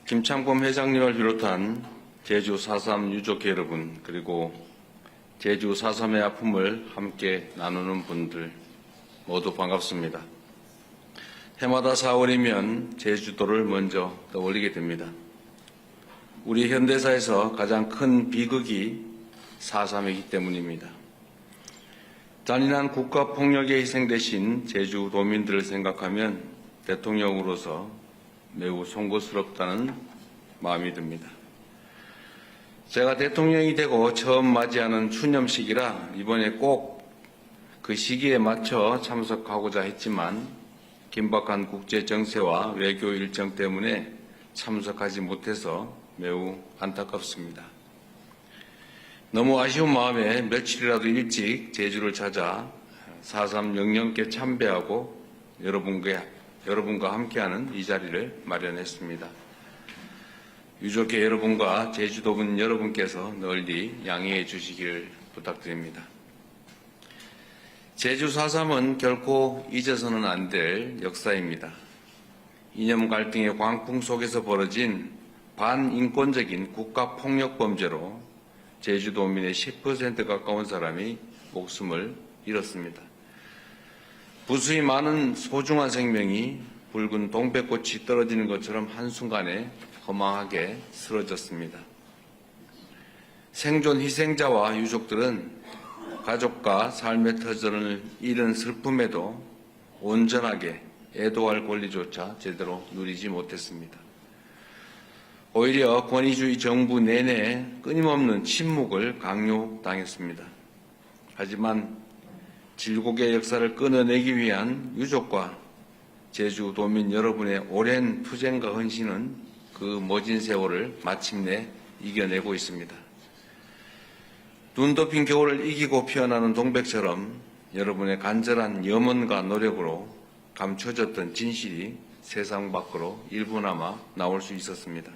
김창범 회장님을 비롯한 제주 4.3 유족 여러분, 그리고 제주 4.3의 아픔을 함께 나누는 분들 모두 반갑습니다. 해마다 4월이면 제주도를 먼저 떠올리게 됩니다. 우리 현대사에서 가장 큰 비극이 4.3이기 때문입니다. 잔인한 국가폭력에 희생되신 제주도민들을 생각하면 대통령으로서 매우 송구스럽다는 마음이 듭니다. 제가 대통령이 되고 처음 맞이하는 추념식이라 이번에 꼭 그 시기에 맞춰 참석하고자 했지만 긴박한 국제 정세와 외교 일정 때문에 참석하지 못해서 매우 안타깝습니다. 너무 아쉬운 마음에 며칠이라도 일찍 제주를 찾아 4.3 영령께 참배하고 여러분과 함께하는 이 자리를 마련했습니다. 유족회 여러분과 제주도민 여러분께서 널리 양해해 주시길 부탁드립니다. 제주 4.3은 결코 잊어서는 안 될 역사입니다. 이념 갈등의 광풍 속에서 벌어진 반인권적인 국가폭력 범죄로 제주도민의 10% 가까운 사람이 목숨을 잃었습니다. 부수히 많은 소중한 생명이 붉은 동백꽃이 떨어지는 것처럼 한순간에 허망하게 쓰러졌습니다. 생존 희생자와 유족들은 가족과 삶의 터전을 잃은 슬픔에도 온전하게 애도할 권리조차 제대로 누리지 못했습니다. 오히려 권위주의 정부 내내 끊임없는 침묵을 강요당했습니다. 하지만 질곡의 역사를 끊어내기 위한 유족과 제주도민 여러분의 오랜 투쟁과 헌신은 그 모진 세월을 마침내 이겨내고 있습니다. 눈 덮인 겨울을 이기고 피어나는 동백처럼 여러분의 간절한 염원과 노력으로 감춰졌던 진실이 세상 밖으로 일부나마 나올 수 있었습니다.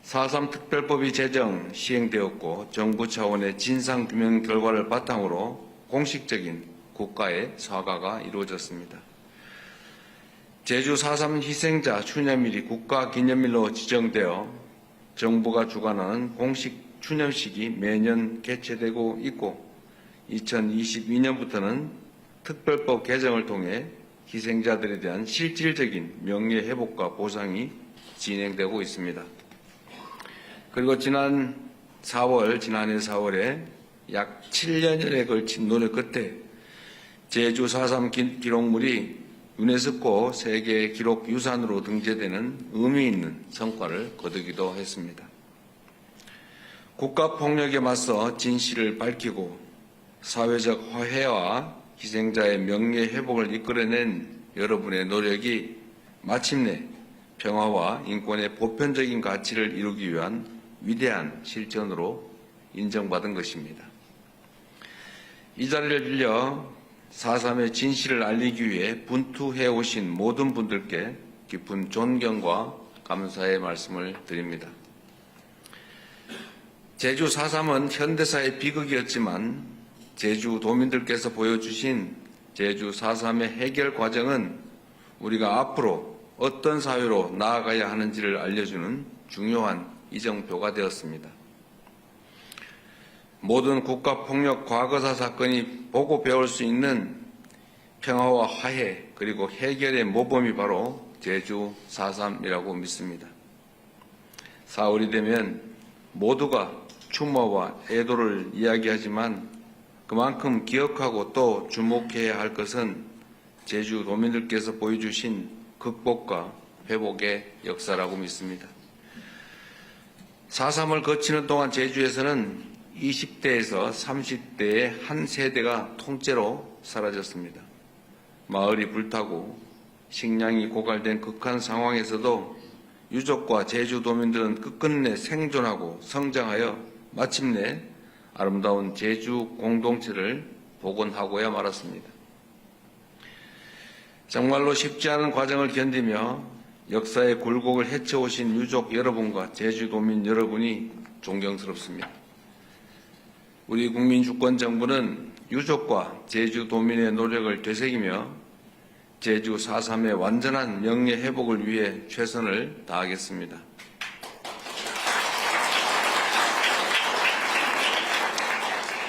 4.3 특별법이 제정, 시행되었고 정부 차원의 진상규명 결과를 바탕으로 공식적인 국가의 사과가 이루어졌습니다. 제주 4.3 희생자 추념일이 국가기념일로 지정되어 정부가 주관하는 공식 추념식이 매년 개최되고 있고 2022년부터는 특별법 개정을 통해 희생자들에 대한 실질적인 명예회복과 보상이 진행되고 있습니다. 그리고 지난해 4월에 약 7년여에 걸친 노력 끝에 제주 4.3 기록물이 유네스코 세계 기록 유산으로 등재되는 의미 있는 성과를 거두기도 했습니다. 국가폭력에 맞서 진실을 밝히고 사회적 화해와 희생자의 명예회복을 이끌어낸 여러분의 노력이 마침내 평화와 인권의 보편적인 가치를 이루기 위한 위대한 실천으로 인정받은 것입니다. 이 자리를 빌려 4.3의 진실을 알리기 위해 분투해 오신 모든 분들께 깊은 존경과 감사의 말씀을 드립니다. 제주 4.3은 현대사의 비극이었지만 제주도민들께서 보여주신 제주 4.3의 해결 과정은 우리가 앞으로 어떤 사회로 나아가야 하는지를 알려주는 중요한 이정표가 되었습니다. 모든 국가폭력 과거사 사건이 보고 배울 수 있는 평화와 화해 그리고 해결의 모범이 바로 제주 4.3이라고 믿습니다. 4월이 되면 모두가 추모와 애도를 이야기하지만 그만큼 기억하고 또 주목해야 할 것은 제주도민들께서 보여주신 극복과 회복의 역사라고 믿습니다. 4.3을 거치는 동안 제주에서는 20대에서 30대의 한 세대가 통째로 사라졌습니다. 마을이 불타고 식량이 고갈된 극한 상황에서도 유족과 제주도민들은 끝끝내 생존하고 성장하여 마침내 아름다운 제주 공동체를 복원하고야 말았습니다. 정말로 쉽지 않은 과정을 견디며 역사의 굴곡을 헤쳐오신 유족 여러분과 제주도민 여러분이 존경스럽습니다. 우리 국민주권정부는 유족과 제주도민의 노력을 되새기며 제주 4.3의 완전한 명예 회복을 위해 최선을 다하겠습니다.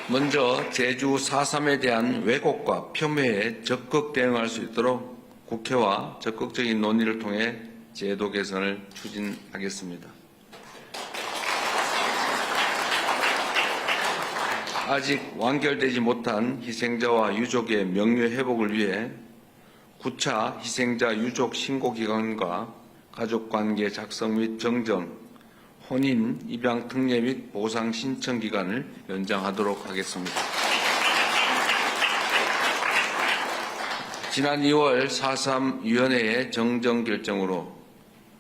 먼저 제주 4.3에 대한 왜곡과 폄훼에 적극 대응할 수 있도록 국회와 적극적인 논의를 통해 제도 개선을 추진하겠습니다. 아직 완결되지 못한 희생자와 유족의 명예 회복을 위해 9차 희생자 유족 신고기간과 가족관계 작성 및 정정, 혼인, 입양 특례 및 보상 신청 기간을 연장하도록 하겠습니다. 지난 2월 4.3위원회의 정정 결정으로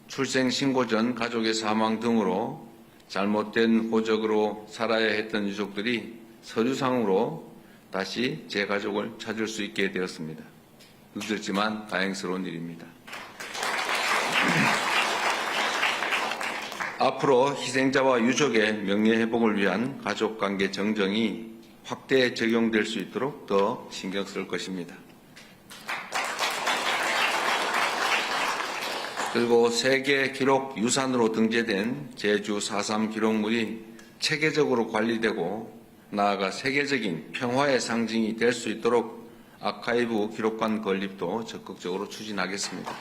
출생신고 전 가족의 사망 등으로 잘못된 호적으로 살아야 했던 유족들이 서류상으로 다시 제 가족을 찾을 수 있게 되었습니다. 늦었지만 다행스러운 일입니다. 앞으로 희생자와 유족의 명예회복을 위한 가족관계 정정이 확대 적용될 수 있도록 더 신경 쓸 것입니다. 그리고 세계 기록 유산으로 등재된 제주 4.3 기록물이 체계적으로 관리되고 나아가 세계적인 평화의 상징이 될 수 있도록 아카이브 기록관 건립도 적극적으로 추진하겠습니다.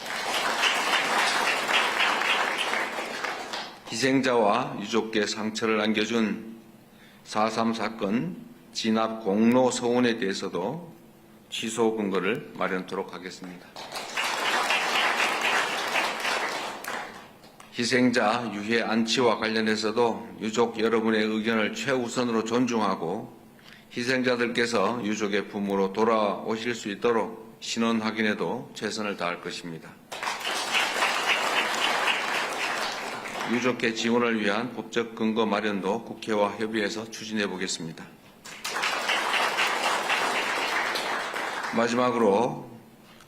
희생자와 유족께 상처를 안겨준 4.3 사건 진압 공로 서원에 대해서도 취소 근거를 마련토록 하겠습니다. 희생자 유해 안치와 관련해서도 유족 여러분의 의견을 최우선으로 존중하고 희생자들께서 유족의 품으로 돌아오실 수 있도록 신원 확인에도 최선을 다할 것입니다. 유족의 지원을 위한 법적 근거 마련도 국회와 협의해서 추진해 보겠습니다. 마지막으로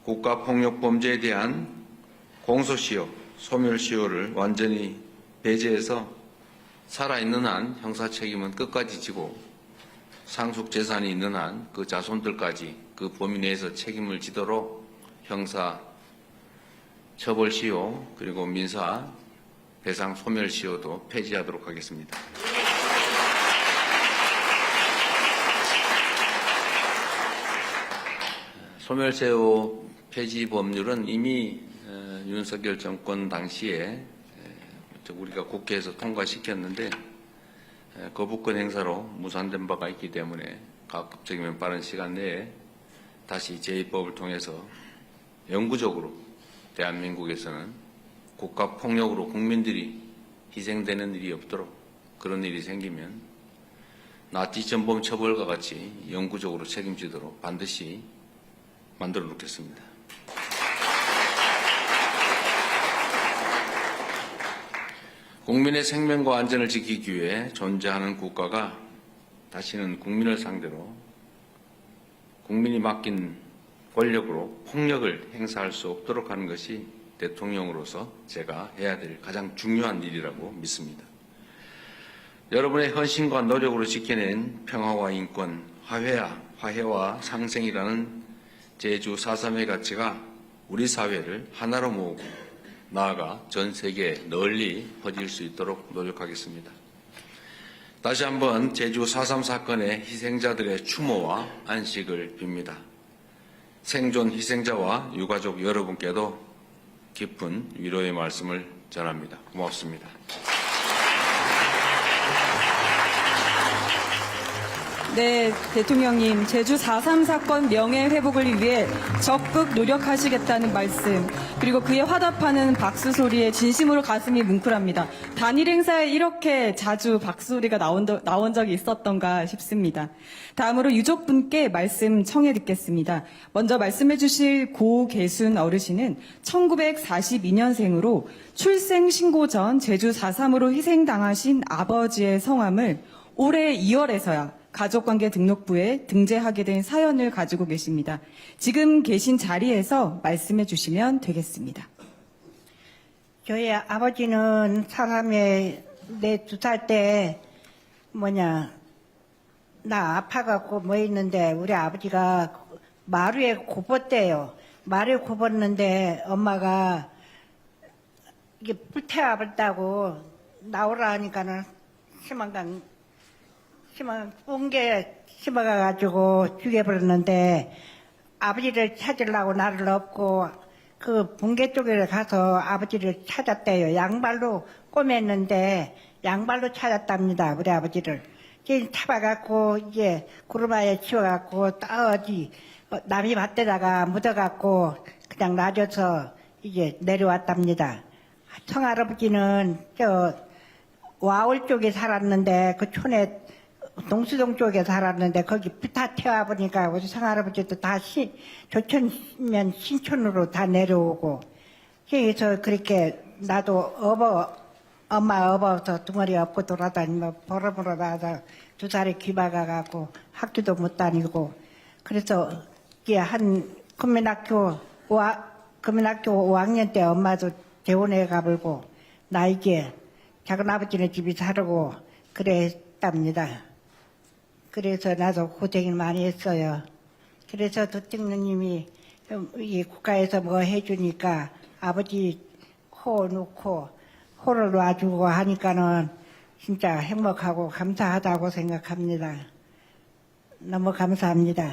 국가폭력범죄에 대한 공소시효, 소멸시효를 완전히 배제해서 살아있는 한 형사책임은 끝까지 지고 상속재산이 있는 한 그 자손들까지 그 범위 내에서 책임을 지도록 형사 처벌시효 그리고 민사 배상 소멸시효도 폐지하도록 하겠습니다. 소멸시효 폐지 법률은 이미 윤석열 정권 당시에 우리가 국회에서 통과시켰는데 거부권 행사로 무산된 바가 있기 때문에 가급적이면 빠른 시간 내에 다시 제2법을 통해서 영구적으로 대한민국에서는 국가폭력으로 국민들이 희생되는 일이 없도록 그런 일이 생기면 나치 전범 처벌과 같이 영구적으로 책임지도록 반드시 만들어 놓겠습니다. 국민의 생명과 안전을 지키기 위해 존재하는 국가가 다시는 국민을 상대로 국민이 맡긴 권력으로 폭력을 행사할 수 없도록 하는 것이 대통령으로서 제가 해야 될 가장 중요한 일이라고 믿습니다. 여러분의 헌신과 노력으로 지켜낸 평화와 인권, 화해와 상생이라는 제주 4.3의 가치가 우리 사회를 하나로 모으고 나아가 전 세계에 널리 퍼질 수 있도록 노력하겠습니다. 다시 한번 제주 4.3 사건의 희생자들의 추모와 안식을 빕니다. 생존 희생자와 유가족 여러분께도 깊은 위로의 말씀을 전합니다. 고맙습니다. 네, 대통령님, 제주 4.3 사건 명예회복을 위해 적극 노력하시겠다는 말씀, 그리고 그에 화답하는 박수 소리에 진심으로 가슴이 뭉클합니다. 단일 행사에 이렇게 자주 박수 소리가 나온 적이 있었던가 싶습니다. 다음으로 유족분께 말씀 청해 듣겠습니다. 먼저 말씀해 주실 고계순 어르신은 1942년생으로 출생신고 전 제주 4.3으로 희생당하신 아버지의 성함을 올해 2월에서야 가족관계 등록부에 등재하게 된 사연을 가지고 계십니다. 지금 계신 자리에서 말씀해 주시면 되겠습니다. 저희 아버지는 사람에 내 2살 때 나 아파갖고 뭐 있는데 우리 아버지가 마루에 굽었대요. 말을 굽었는데 엄마가 이게 불태워버렸다고 나오라 하니까는 심한 게 심어가가지고 죽여버렸는데 아버지를 찾으려고 나를 업고 그 붕괴 쪽에 가서 아버지를 찾았대요. 양발로 꼬맸는데 양발로 찾았답니다. 우리 아버지를. 이제 잡아갖고 이제 구루마에 치워갖고 어디 남이 밭에다가 묻어갖고 그냥 놔줘서 이제 내려왔답니다. 청할아버지는 저 와울 쪽에 살았는데 그 촌에 동수동 쪽에 살았는데 거기 다 태워 보니까 우리 청할아버지도 다 조천면 신촌으로 다 내려오고 그래서 그렇게 나도 엄마 업어서 둥어리 업고 돌아다니며 보름으로 나서 2살에 귀박아갖고 학교도 못 다니고 그래서 이게 한 국민학교 5학년 때 엄마도 재혼해 가불고 나 이게 작은아버지네 집이 살고 그랬답니다. 그래서 나도 고생을 많이 했어요. 그래서 도택누님이 이 국가에서 뭐 해주니까 아버지 호 놓고 호를 놔주고 하니까는 진짜 행복하고 감사하다고 생각합니다. 너무 감사합니다.